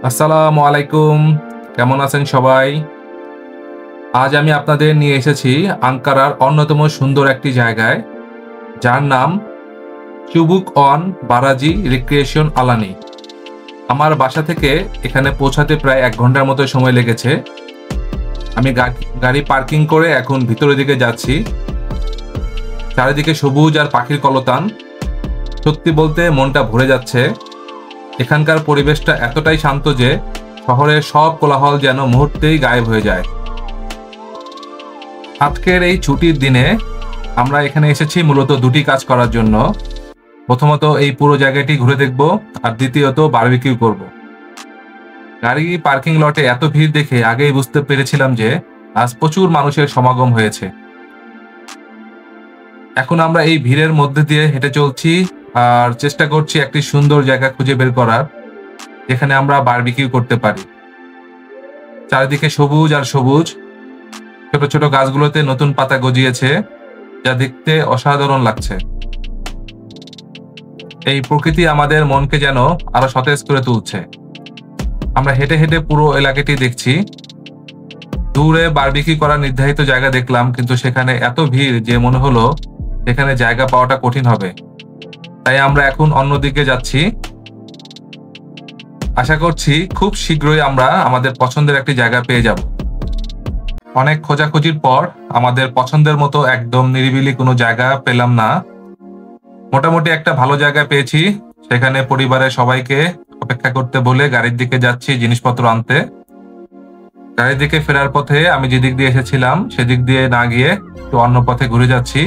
আসসালামু আলাইকুম। কেমন আছেন সবাই? আজ আমি আপনাদের নিয়ে এসেছি আঙ্কারার অন্যতম সুন্দর একটি জায়গায়, যার নাম চুবুক অন বারাজি রিক্রিয়েশন আলানি। আমার বাসা থেকে এখানে পৌঁছাতে প্রায় ১ ঘন্টার মতো সময় লেগেছে। আমি গাড়ি পার্কিং করে এখন ভিতরের দিকে যাচ্ছি। চারিদিকে সবুজ আর পাখির কলতান। সত্যি বলতে মনটা ভরে যাচ্ছে। এখানকার পরিবেশটা এতটাই শান্ত যে শহরের সব কোলাহল যেন মুহূর্তেই গায়েব হয়ে যায়। আজকের এই ছুটির দিনে আমরা এখানে এসেছি মূলত দুটি কাজ করার জন্য। প্রথমত এই পুরো জায়গাটি ঘুরে দেখব, আর দ্বিতীয়ত বারবিকিউ করব। গাড়ি পার্কিং লটে এত ভিড় দেখে আগেই বুঝতে পেরেছিলাম যে আজ প্রচুর মানুষের সমাগম হয়েছে। এখন আমরা এই ভিড়ের মধ্যে দিয়ে হেঁটে চলছি আর চেষ্টা করছি একটি সুন্দর জায়গা খুঁজে বের করার, যেখানে আমরা বারবিকিউ করতে পারি। চারিদিকে সবুজ আর সবুজ। ছোট ছোট গাছগুলোতে নতুন পাতা গজিয়েছে, যা দেখতে অসাধারণ লাগছে। এই প্রকৃতি আমাদের মনকে যেন আরো সতেজ করে তুলছে। আমরা হেঁটে হেঁটে পুরো এলাকাটি দেখছি। দূরে বারবিকিউ করার নির্ধারিত জায়গা দেখলাম, কিন্তু সেখানে এত ভিড় যে মনে হলো সেখানে জায়গা পাওয়াটা কঠিন হবে। তাই আমরা এখন অন্যদিকে যাচ্ছি। আশা করছি খুব শীঘ্রই আমরা আমাদের পছন্দের একটি জায়গা পেয়ে যাব। অনেক খোঁজাখুঁজির পর আমাদের পছন্দের মতো একদম নিরিবিলি কোনো জায়গা পেলাম না। মোটামুটি একটা ভালো জায়গা পেয়েছি। সেখানে পরিবারের সবাইকে অপেক্ষা করতে বলে গাড়ির দিকে যাচ্ছি জিনিসপত্র আনতে। গাড়ির দিকে ফেরার পথে আমি যেদিক দিয়ে এসেছিলাম সেদিক দিয়ে না গিয়ে একটু অন্য পথে ঘুরে যাচ্ছি।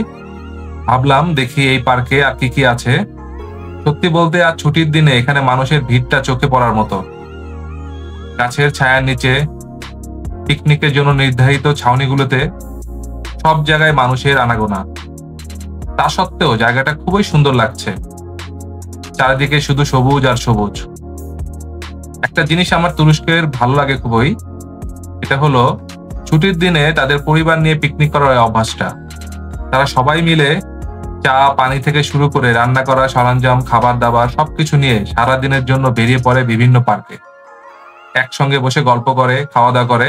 ভাবলাম দেখি এই পার্কে আর কি কি আছে। সত্যি বলতে আজ ছুটির দিনে এখানে মানুষের ভিড়টা চোখে পড়ার মতো। গাছের ছায়ার নিচে, পিকনিকের জন্য নির্ধারিত ছাউনিগুলোতে সব জায়গায় মানুষের আনাগোনা। তা সত্ত্বেও জায়গাটা খুবই সুন্দর লাগছে। চারিদিকে শুধু সবুজ আর সবুজ। একটা জিনিস আমার তুরস্কের ভালো লাগে খুবই, এটা হলো ছুটির দিনে তাদের পরিবার নিয়ে পিকনিক করার অভ্যাসটা। তারা সবাই মিলে চা পানি থেকে শুরু করে রান্না করা সরঞ্জাম, খাবার দাবার সবকিছু নিয়ে সারা দিনের জন্য বেরিয়ে পড়ে বিভিন্ন পার্কে। একসঙ্গে বসে গল্প করে, খাওয়া দাওয়া করে।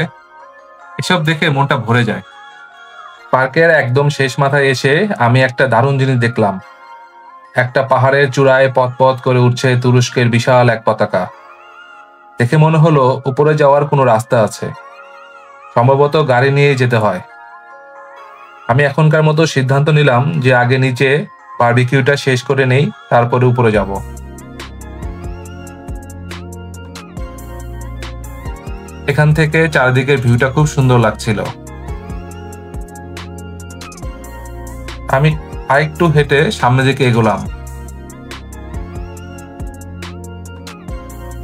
এসব দেখে মনটা ভরে যায়। পার্কের একদম শেষ মাথায় এসে আমি একটা দারুণ জিনিস দেখলাম। একটা পাহাড়ের চূড়ায় পথ পথ করে উঠছে তুরস্কের বিশাল এক পতাকা। দেখে মনে হলো উপরে যাওয়ার কোনো রাস্তা আছে। সম্ভবত গাড়ি নিয়েই যেতে হয়। আমি এখনকার মতো সিদ্ধান্ত নিলাম যে আগে নিচে বারবিকিউটা শেষ করে নেই, তারপরে উপরে যাব। এখান থেকে চারদিকের ভিউটা খুব সুন্দর লাগছিল। আমি আরেকটু হেঁটে সামনের দিকে এগোলাম।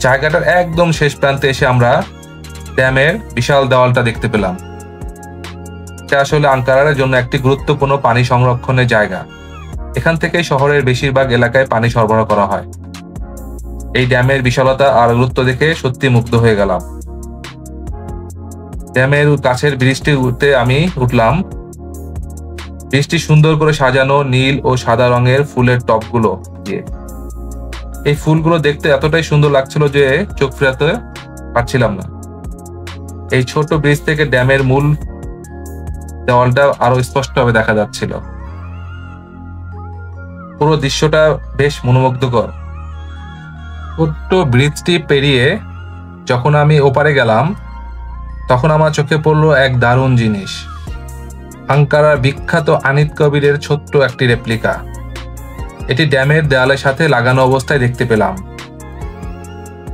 জায়গাটার একদম শেষ প্রান্তে এসে আমরা ড্যামের বিশাল দেওয়ালটা দেখতে পেলাম। এটা আসলে আঙ্কারার জন্য একটি গুরুত্বপূর্ণ পানি সংরক্ষণের জায়গা। এখান থেকে শহরের বেশিরভাগ এলাকায় পানি সরবরাহ করা হয়। এই ড্যামের বিশালতা আর গুরুত্ব দেখে সত্যি মুগ্ধ হয়ে গেলাম। ড্যামের কাছের ব্রিজটি উঠতে আমি উঠলাম। ব্রিজটি সুন্দর করে সাজানো নীল ও সাদা রঙের ফুলের টবগুলো দিয়ে। এই ফুলগুলো দেখতে এতটাই সুন্দর লাগছিল যে চোখ ফেরাতে পারছিলাম না। এই ছোট ব্রিজ থেকে ড্যামের মূল দেওয়ালটা আরো স্পষ্টভাবে দেখা যাচ্ছিল। পুরো দৃশ্যটা বেশ মনোমুগ্ধকর। ছোট্ট ব্রিজটি পেরিয়ে যখন আমি ওপারে গেলাম, তখন আমার চোখে পড়লো এক দারুণ জিনিস। আঙ্কারার বিখ্যাত আনিৎকবিরের ছোট্ট একটি রেপ্লিকা। এটি ড্যামের দেয়ালের সাথে লাগানো অবস্থায় দেখতে পেলাম।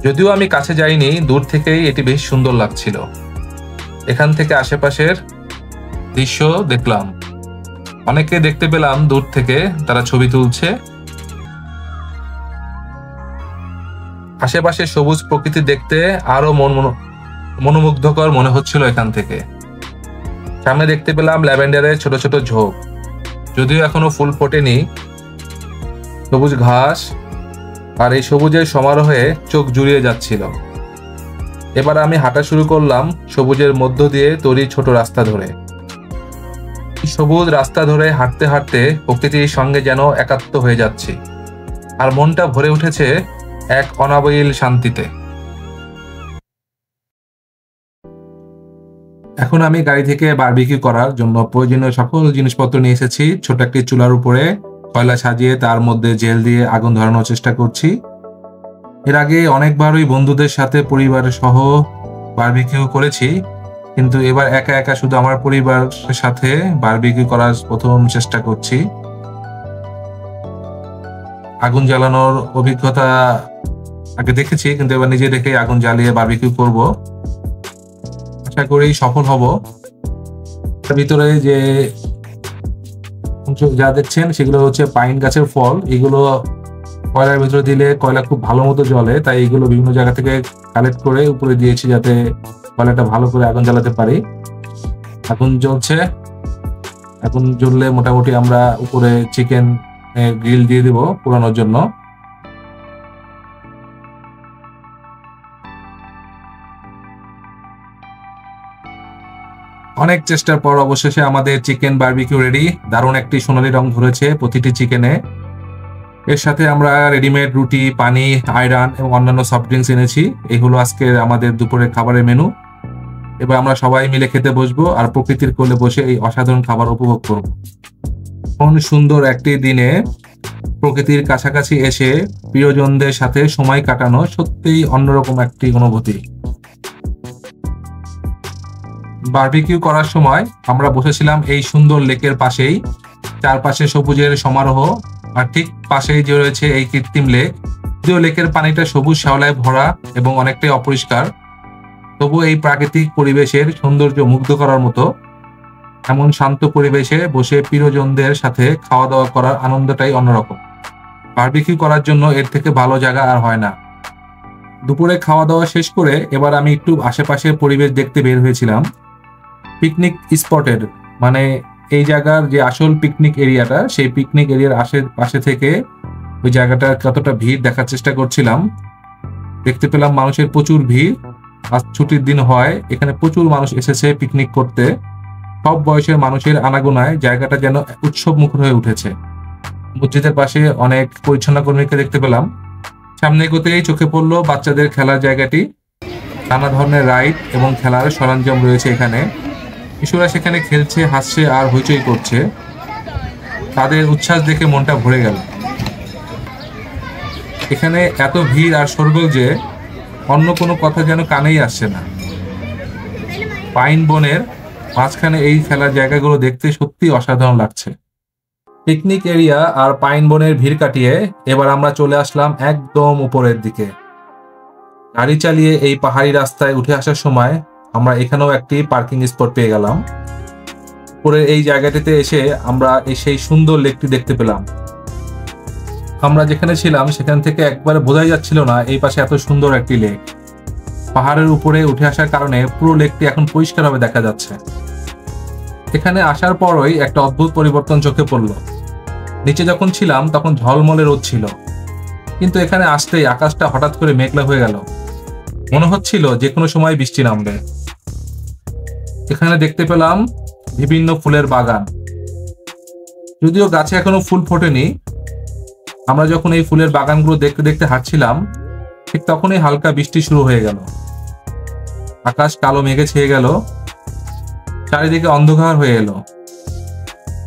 যদিও আমি কাছে যাইনি, দূর থেকেই এটি বেশ সুন্দর লাগছিল। এখান থেকে আশেপাশের দৃশ্য দেখলাম। অনেকে দেখতে পেলাম দূর থেকে, তারা ছবি তুলছে। আশেপাশে সবুজ প্রকৃতি দেখতে আরো মনোমুগ্ধকর মনে হচ্ছিল এখান থেকে। সামনে দেখতে পেলাম ল্যাভেন্ডারের ছোট ছোট ঝোপ। যদিও এখনো ফুল ফোটেনি, সবুজ ঘাস আর এই সবুজের সমারোহে চোখ জুড়িয়ে যাচ্ছিল। এবার আমি হাঁটা শুরু করলাম সবুজের মধ্য দিয়ে তৈরি ছোট রাস্তা ধরে। সবুজ রাস্তা ধরে হাঁটতে হাঁটতে প্রকৃতির সঙ্গে যেন একাত্ম হয়ে যাচ্ছি। আর মনটা ভরে উঠেছে এক অনাবিল শান্তিতে। এখন আমি গাড়ি থেকে বারবিকিউ করার জন্য প্রয়োজনীয় সকল জিনিসপত্র নিয়ে এসেছি। ছোট একটি চুলার উপরে কয়লা সাজিয়ে তার মধ্যে জেল দিয়ে আগুন ধরানোর চেষ্টা করছি। এর আগে অনেকবারই বন্ধুদের সাথে পরিবারের সহ বারবিকিউ করেছি, কিন্তু এবার একা একা শুধু আমার পরিবারের সাথে বারবিকিউ করার প্রথম চেষ্টা করছি। আগুন জ্বালানোর অভিজ্ঞতা আগে দেখেছি, কিন্তু এবার নিজে দেখে আগুন জ্বালিয়ে বারবিকিউ করব। আশা করি সফল হব। তার ভিতরে যে যা দেখছেন সেগুলো হচ্ছে পাইন গাছের ফল। এগুলো কয়লার ভিতরে দিলে কয়লা খুব ভালো মতো জ্বলে, তাই এগুলো বিভিন্ন জায়গা থেকে কালেক্ট করে উপরে দিয়েছি যাতে কয়লাটা ভালো করে আগুন জ্বালাতে পারি। আগুন জ্বলছে। আগুন জ্বললে মোটামুটি আমরা উপরে চিকেন গ্রিল দিয়ে দিব পোড়ানোর জন্য। অনেক চেষ্টার পর অবশেষে আমাদের চিকেন বারবিকিউ রেডি। দারুণ একটি সোনালী রং ধরেছে প্রতিটি চিকেনে। এর সাথে আমরা রেডিমেড রুটি, পানি, আয়রন এবং অন্যান্য সফট ড্রিঙ্কস এনেছি। এগুলো আজকে আমাদের দুপুরের খাবারের মেনু। এবার আমরা সবাই মিলে খেতে বসবো আর প্রকৃতির কোলে বসে এই অসাধারণ খাবার উপভোগ করব। কোন সুন্দর একটি দিনে প্রকৃতির কাছাকাছি এসে প্রিয়জনদের সাথে সময় কাটানো সত্যিই অন্যরকম একটি অনুভূতি। বারবিকিউ করার সময় আমরা বসেছিলাম এই সুন্দর লেকের পাশেই। চারপাশে সবুজের সমারোহ, আর ঠিক পাশেই যে রয়েছে এই কৃত্রিম লেক। যদিও লেকের পানিটা সবুজ শ্যাওলায় ভরা এবং অনেকটাই অপরিষ্কার, তবু এই প্রাকৃতিক পরিবেশের সৌন্দর্য মুগ্ধ করার মতো। এমন শান্ত পরিবেশে বসে প্রিয়জনদের সাথে খাওয়া দাওয়া করার আনন্দটাই অন্যরকম। বারবিকিউ করার জন্য এর থেকে ভালো জায়গা আর হয় না। দুপুরে খাওয়া দাওয়া শেষ করে এবার আমি একটু আশেপাশের পরিবেশ দেখতে বের হয়েছিলাম। পিকনিক স্পটের মানে এই জায়গার যে আসল পিকনিক এরিয়াটা, সেই পিকনিক এরিয়ার আশেপাশে থেকে ওই জায়গাটা কতটা ভিড় দেখার চেষ্টা করছিলাম। দেখতে পেলাম মানুষের প্রচুর ভিড়। আজ ছুটির দিন হয়, এখানে প্রচুর মানুষ এসেছে পিকনিক করতে। সব বয়সের মানুষের আনাগোনায় জায়গাটা যেন উৎসব মুখর হয়ে উঠেছে। মসজিদের পাশে অনেক পরিচ্ছন্ন কর্মীকে দেখতে পেলাম। সামনে এগোতেই চোখে পড়লো বাচ্চাদের খেলার জায়গাটি। নানা ধরনের রাইড এবং খেলার সরঞ্জাম রয়েছে এখানে। শিশুরা সেখানে খেলছে, হাসছে আর হইচই করছে। তাদের উচ্ছ্বাস দেখে মনটা ভরে গেল। এখানে এত ভিড় আর শোরগোল যে অন্য কোনো কথা যেন কানেই আসছে না। পাইন বনের মাঝখানে এই খেলার জায়গাগুলো দেখতে সত্যি অসাধারণ লাগছে। পিকনিক এরিয়া আর পাইন বনের ভিড় কাটিয়ে এবার আমরা চলে আসলাম একদম উপরের দিকে। গাড়ি চালিয়ে এই পাহাড়ি রাস্তায় উঠে আসার সময় আমরা এখানেও একটি পার্কিং স্পট পেয়ে গেলাম। পরে এই জায়গাটিতে এসে আমরা সেই সুন্দর লেকটি দেখতে পেলাম। আমরা যেখানে ছিলাম সেখান থেকে একবারে বোঝাই যাচ্ছিল না এই পাশে এত সুন্দর একটি লেক। পাহাড়ের উপরে উঠে আসার কারণে পুরো লেকটি এখন পরিষ্কারভাবে দেখা যাচ্ছে। এখানে আসার পরই একটা অদ্ভুত পরিবর্তন চোখে পড়ল। নিচে যখন ছিলাম তখন ঝলমলে রোদ ছিল, কিন্তু এখানে আসতেই আকাশটা হঠাৎ করে মেঘলা হয়ে গেল। মনে হচ্ছিল যে কোনো সময় বৃষ্টি নামবে। এখানে দেখতে পেলাম বিভিন্ন ফুলের বাগান। যদিও গাছে এখনো ফুল ফোটেনি, আমরা যখন এই ফুলের বাগানগুলো দেখতে দেখতে হাঁটছিলাম ঠিক তখনই হালকা বৃষ্টি শুরু হয়ে গেল। আকাশ কালো মেঘে ছেয়ে গেল, চারিদিকে অন্ধকার হয়ে এলো।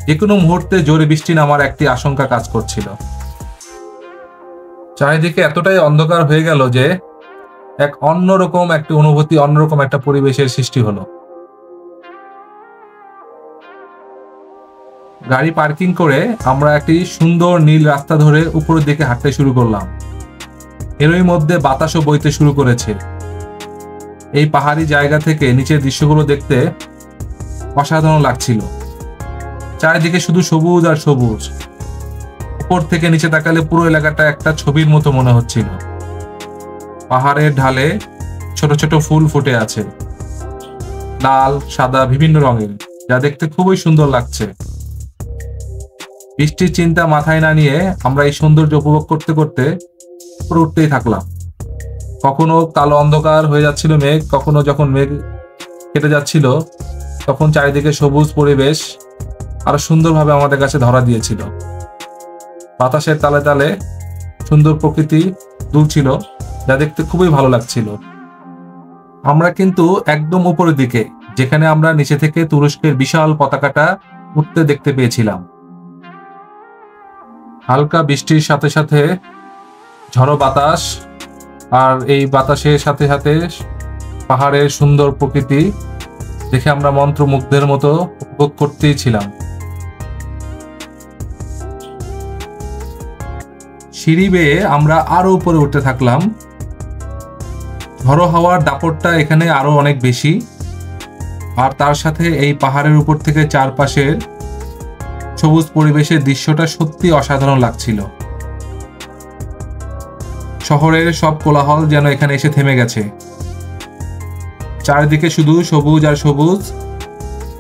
যে কোনো মুহূর্তে জোরে বৃষ্টি নামার একটি আশঙ্কা কাজ করছিল। চারিদিকে এতটাই অন্ধকার হয়ে গেল যে এক অন্যরকম একটা অনুভূতি, অন্যরকম একটা পরিবেশের সৃষ্টি হলো। গাড়ি পার্কিং করে আমরা একটি সুন্দর নীল রাস্তা ধরে উপরের দিকে হাঁটতে শুরু করলাম। এরই মধ্যে বাতাসও বইতে শুরু করেছে। এই পাহাড়ি জায়গা থেকে নিচের দৃশ্যগুলো দেখতে অসাধারণ লাগছিল। চারিদিকে শুধু সবুজ আর সবুজ। উপর থেকে নিচে তাকালে পুরো এলাকাটা একটা ছবির মতো মনে হচ্ছিল। পাহাড়ের ঢালে ছোট ছোট ফুল ফুটে আছে, লাল, সাদা, বিভিন্ন রঙের, যা দেখতে খুবই সুন্দর লাগছে। বৃষ্টির চিন্তা মাথায় না নিয়ে আমরা এই সৌন্দর্য উপভোগ করতে করতে উপরে উঠতেই থাকলাম। কখনো কালো অন্ধকার হয়ে যাচ্ছিল মেঘ, কখনো যখন মেঘ কেটে যাচ্ছিল তখন চারিদিকে সবুজ পরিবেশ আরো সুন্দরভাবে আমাদের কাছে ধরা দিয়েছিল। বাতাসের তালে তালে সুন্দর প্রকৃতি দুলছিল, যা দেখতে খুবই ভালো লাগছিল। আমরা কিন্তু একদম উপরের দিকে, যেখানে আমরা নিচে থেকে তুরস্কের বিশাল পতাকাটা উঠতে দেখতে পেয়েছিলাম। হালকা বৃষ্টির সাথে সাথে ঝড়ো বাতাস, আর এই বাতাসের সাথে সাথে পাহাড়ের সুন্দর প্রকৃতি দেখে আমরা মন্ত্রমুগ্ধের মতো উপভোগ করতেই ছিলাম। সিঁড়ি বেয়ে আমরা আরো উপরে উঠতে থাকলাম। ঝড়ো হাওয়ার দাপটটা এখানে আরো অনেক বেশি, আর তার সাথে এই পাহাড়ের উপর থেকে চারপাশের সবুজ পরিবেশের দৃশ্যটা সত্যি অসাধারণ লাগছিল। শহরের সব কোলাহল যেন এখানে এসে থেমে গেছে। চারিদিকে শুধু সবুজ আর সবুজ,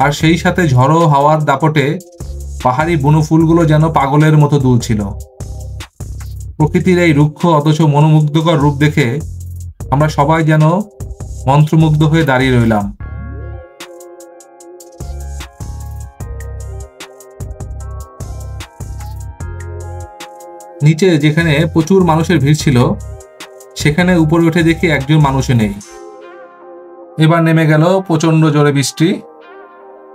আর সেই সাথে ঝড়ো হাওয়ার দাপটে পাহাড়ি বনফুলগুলো যেন পাগলের মতো দুলছিল। প্রকৃতির এই রুক্ষ অথচ মনোমুগ্ধকর রূপ দেখে আমরা সবাই যেন মন্ত্রমুগ্ধ হয়ে দাঁড়িয়ে রইলাম। নিচে যেখানে প্রচুর মানুষের ভিড় ছিল, সেখানে উপরে উঠে দেখি একজন মানুষও নেই। এবার নেমে গেল প্রচন্ড জোরে বৃষ্টি।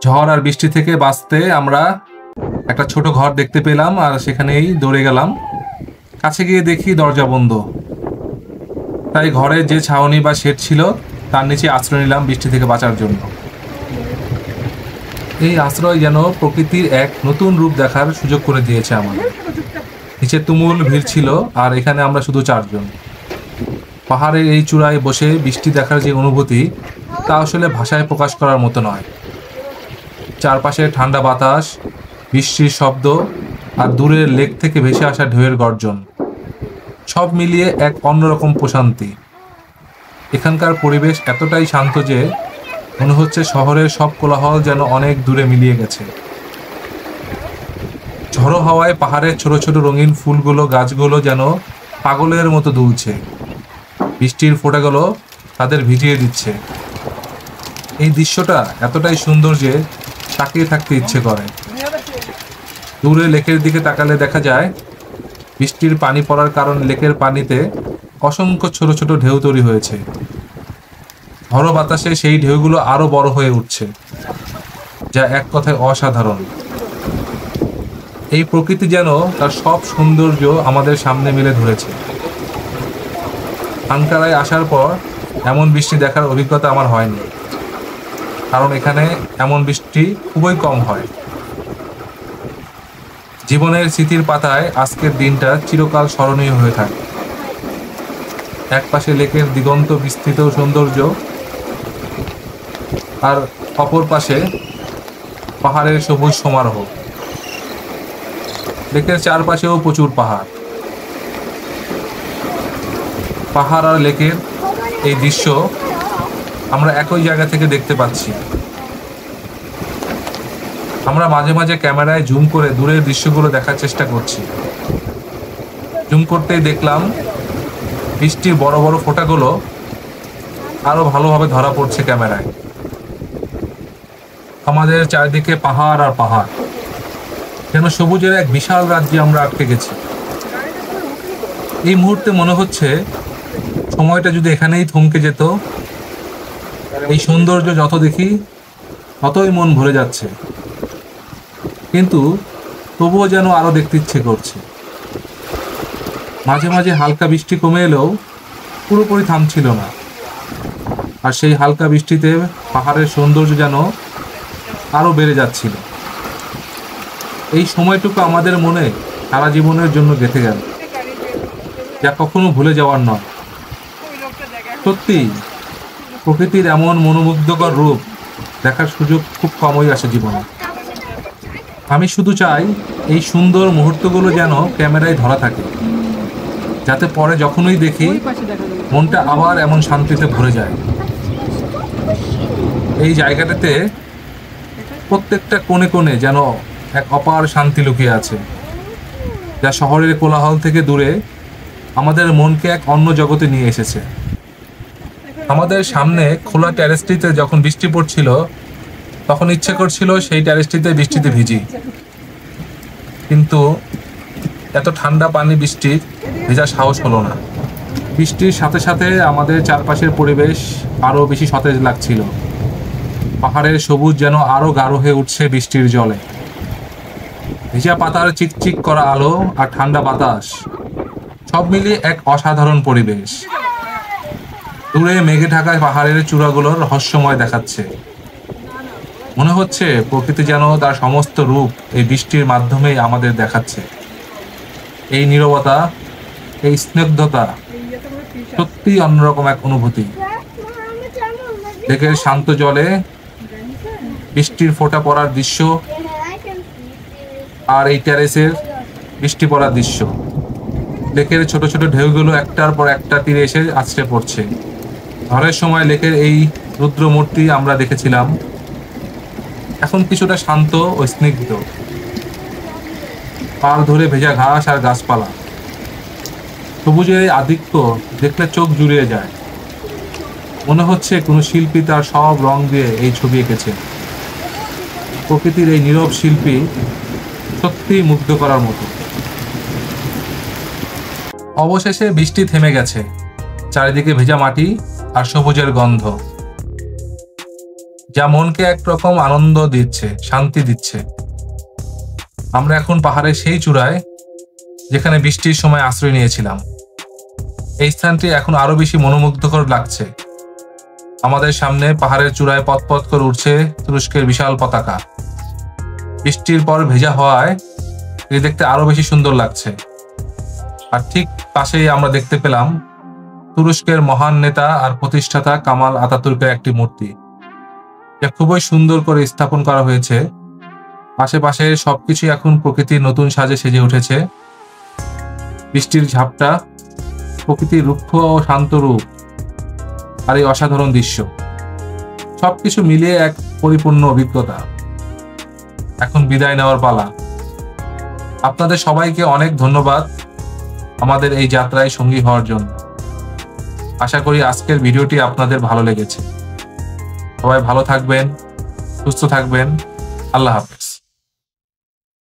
ঝড় আর বৃষ্টি থেকে বাঁচতে আমরা একটা ছোট ঘর দেখতে পেলাম, আর সেখানেই দৌড়ে গেলাম। কাছে গিয়ে দেখি দরজা বন্ধ। তাই ঘরের যে ছাউনি বা শেড ছিল তার নিচে আশ্রয় নিলাম বৃষ্টি থেকে বাঁচার জন্য। এই আশ্রয় যেন প্রকৃতির এক নতুন রূপ দেখার সুযোগ করে দিয়েছে আমাদের। নিচে তুমুল ভিড় ছিল, আর এখানে আমরা শুধু চারজন। পাহাড়ের এই চূড়ায় বসে বৃষ্টি দেখার যে অনুভূতি, তা আসলে ভাষায় প্রকাশ করার মতো নয়। চারপাশে ঠান্ডা বাতাস, বৃষ্টির শব্দ, আর দূরের লেক থেকে ভেসে আসা ঢেউয়ের গর্জন, সব মিলিয়ে এক অন্যরকম প্রশান্তি। এখানকার পরিবেশ এতটাই শান্ত যে মনে হচ্ছে শহরের সব কোলাহল যেন অনেক দূরে মিলিয়ে গেছে। ঝড়ো হাওয়ায় পাহাড়ের ছোট ছোট রঙিন ফুলগুলো, গাছগুলো যেন পাগলের মতো দুলছে। বৃষ্টির ফোঁটাগুলো তাদের ভিজিয়ে দিচ্ছে। এই দৃশ্যটা এতটাই সুন্দর যে তাকিয়ে থাকতে ইচ্ছে করে। দূরে লেকের দিকে তাকালে দেখা যায় বৃষ্টির পানি পড়ার কারণে লেকের পানিতে অসংখ্য ছোট ছোট ঢেউ তৈরি হয়েছে। ঝড়ো বাতাসে সেই ঢেউগুলো আরো বড় হয়ে উঠছে, যা এক কথায় অসাধারণ। এই প্রকৃতি যেন তার সব সৌন্দর্য আমাদের সামনে মেলে ধরেছে। আঙ্কারায় আসার পর এমন বৃষ্টি দেখার অভিজ্ঞতা আমার হয়নি, কারণ এখানে এমন বৃষ্টি খুবই কম হয়। জীবনের স্মৃতির পাতায় আজকের দিনটা চিরকাল স্মরণীয় হয়ে থাকে। এক পাশে লেকের দিগন্ত বিস্তৃত সৌন্দর্য, আর অপর পাশে পাহাড়ের সবুজ সমারোহ। লেকের চারপাশেও প্রচুর পাহাড়। পাহাড় আর লেকের এই দৃশ্য আমরা একই জায়গা থেকে দেখতে পাচ্ছি। আমরা মাঝে মাঝে ক্যামেরায় জুম করে দূরের দৃশ্যগুলো দেখার চেষ্টা করছি। জুম করতেই দেখলাম বৃষ্টির বড় বড় ফোঁটাগুলো আরো ভালোভাবে ধরা পড়ছে ক্যামেরায়। আমাদের চারিদিকে পাহাড় আর পাহাড়, যেন সবুজের এক বিশাল রাজ্যে আমরা আটকে গেছি। এই মুহূর্তে মনে হচ্ছে সময়টা যদি এখানেই থমকে যেত। এই সৌন্দর্য যত দেখি ততই মন ভরে যাচ্ছে, কিন্তু তবুও যেন আরো দেখতে ইচ্ছে করছে। মাঝে মাঝে হালকা বৃষ্টি কমে এলেও পুরোপুরি থামছিল না, আর সেই হালকা বৃষ্টিতে পাহাড়ের সৌন্দর্য যেন আরো বেড়ে যাচ্ছিল। এই সময়টুকু আমাদের মনে সারা জীবনের জন্য গেঁথে গেল, যা কখনো ভুলে যাওয়ার নয়। সত্যি প্রকৃতির এমন মনোমুগ্ধকর রূপ দেখার সুযোগ খুব কমই আসে জীবনে। আমি শুধু চাই এই সুন্দর মুহূর্তগুলো যেন ক্যামেরায় ধরা থাকে, যাতে পরে যখনই দেখি মনটা আবার এমন শান্তিতে ভরে যায়। এই জায়গাটাতে প্রত্যেকটা কোণে কোণে যেন এক অপার শান্তি লুকিয়ে আছে, যা শহরের কোলাহল থেকে দূরে আমাদের মনকে এক অন্য জগতে নিয়ে এসেছে। আমাদের সামনে খোলা ট্যারেসটিতে যখন বৃষ্টি পড়ছিল, তখন ইচ্ছে করছিল সেই ট্যারেসটিতে বৃষ্টিতে ভিজি, কিন্তু এত ঠান্ডা পানি বৃষ্টির ভেজার সাহস হলো না। বৃষ্টির সাথে সাথে আমাদের চারপাশের পরিবেশ আরো বেশি সতেজ লাগছিল। পাহাড়ের সবুজ যেন আরো গাঢ় হয়ে উঠছে বৃষ্টির জলে। ভিজা পাতার চিকচিক করা আলো আর ঠান্ডা বাতাস সব মিলিয়ে এক অসাধারণ পরিবেশ। দূরে মেঘে ঢাকা পাহাড়ের চূড়াগুলোর রহস্যময় দেখাচ্ছে। মনে হচ্ছে প্রকৃতি যেন তার সমস্ত রূপ এই বৃষ্টির মাধ্যমেই আমাদের দেখাচ্ছে। এই নীরবতা, এই স্নিগ্ধতা সত্যি অন্যরকম এক অনুভূতি। লেকের শান্ত জলে বৃষ্টির ফোঁটা পড়ার দৃশ্য আর এই টেরেসের বৃষ্টি পড়ার দৃশ্য। লেকের ছোট ছোট ঢেউগুলো একটার পর একটা তীরে এসে আছড়ে পড়ছে। ঝড়ের সময় লেকের এই রুদ্র মূর্তি আমরা দেখেছিলাম, এখন কিছুটা শান্ত ও স্নিগ্ধ। পাড় ধরে ভেজা ঘাস আর গাছপালা, সবুজের এই আধিক্য দেখলে চোখ জুড়িয়ে যায়। মনে হচ্ছে কোনো শিল্পী তার সব রং দিয়ে এই ছবি এঁকেছে। প্রকৃতির এই নীরব শিল্পী সত্যি মুগ্ধ করার মতো। অবশেষে বৃষ্টি থেমে গেছে। চারিদিকে ভেজা মাটি আর সবুজের গন্ধ, যা মনকে একরকম আনন্দ দিচ্ছে, শান্তি দিচ্ছে। আমরা এখন পাহাড়ের সেই চূড়ায় যেখানে বৃষ্টির সময় আশ্রয় নিয়েছিলাম। এই স্থানটি এখন আরো বেশি মনোমুগ্ধকর লাগছে। আমাদের সামনে পাহাড়ের চূড়ায় পথ করে উঠছে তুরস্কের বিশাল পতাকা। বৃষ্টির পর ভেজা হওয়ায় এটি দেখতে আরো বেশি সুন্দর লাগছে। আর ঠিক পাশেই আমরা দেখতে পেলাম তুরস্কের মহান নেতা আর প্রতিষ্ঠাতা কামাল আতাতুর্কের একটি মূর্তি, যা খুবই সুন্দর করে স্থাপন করা হয়েছে। আশেপাশে সবকিছু এখন প্রকৃতির নতুন সাজে সেজে উঠেছে। বৃষ্টির ঝাপটা, প্রকৃতির রুক্ষ ও শান্ত রূপ আর এই অসাধারণ দৃশ্য সবকিছু মিলিয়ে এক পরিপূর্ণ অভিজ্ঞতা। এখন বিদায় নেওয়ার পালা। আপনাদের সবাইকে অনেক ধন্যবাদ আমাদের এই যাত্রায় সঙ্গী হওয়ার জন্য। আশা করি আজকের ভিডিওটি আপনাদের ভালো লেগেছে। সবাই ভালো থাকবেন, সুস্থ থাকবেন। আল্লাহ হাফেজ।